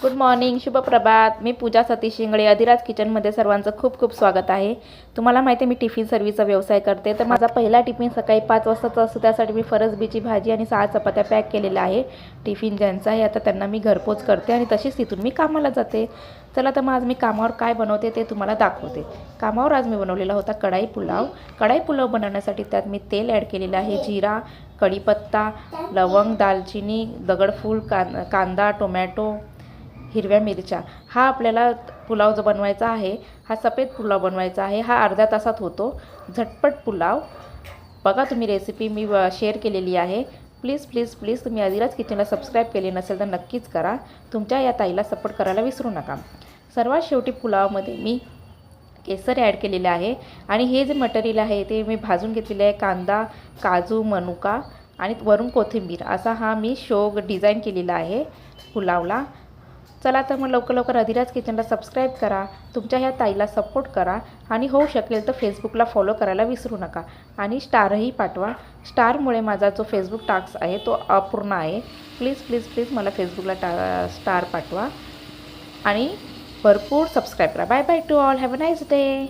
Good morning, शुभ प्रभात. मी पूजा सतीश शिंगळे, अधिराज किचनमध्ये सर्वांचं खूप खूप स्वागत आहे. तुम्हाला माहिती आहे मी टिफिन सर्व्हिसचा व्यवसाय करते. तर माझा पहिला टिफिन सकाळी 5 वाजताचा असतो. त्यासाठी मी फरसबीची भाजी आणि 6 चपात्या पॅक केलेल्या आहे. टिफिन ज्यांचा आहे आता त्यांना मी घरपोच करते आणि तशीच तिथून मी कामाला जाते. चला तर मग आज मी कामावर काय बनवते ते तुम्हाला दाखवते. कामावर आज मी बनवलेला होता कढाई पुलाव. कढाई पुलाव बनवण्यासाठी त्यात मी तेल ॲड केलेलं आहे, जिरा, कढीपत्ता, लवंग, दालचिनी, दगडफूल, कांदा, टोमॅटो, हिरव्या मिरच्या. हा आपल्याला पुलाव जो बनवायचा आहे, हा सफेद पुलाव बनवायचा आहे. हा अर्ध्या तासात होतो, झटपट पुलाव. बघा तुम्ही रेसिपी मी शेअर केलेली आहे. प्लीज प्लीज प्लीज तुम्ही अधिराज किचनला सबस्क्राईब केले नसेल तर नक्कीच करा. तुमच्या या ताईला सपोर्ट करायला विसरू नका. सर्वात शेवटी पुलावामध्ये मी केसर ॲड केलेलं आहे आणि हे जे मटेरियल आहे ते मी भाजून घेतलेलं आहे. कांदा, काजू, मनुका आणि वरून कोथिंबीर असा हा मी डिझाईन केलेला आहे पुलावला. चला तर मग लवकर लवकर अधिराज किचनला सबस्क्राईब करा, तुमच्या ह्या ताईला सपोर्ट करा आणि होऊ शकेल तर फेसबुकला फॉलो करायला विसरू नका आणि स्टारही पाठवा. स्टारमुळे माझा जो फेसबुक टास्क आहे तो अपूर्ण आहे. प्लीज प्लीज प्लीज मला फेसबुकला स्टार पाठवा आणि भरपूर सबस्क्राईब करा. Bye bye to all, have a nice day.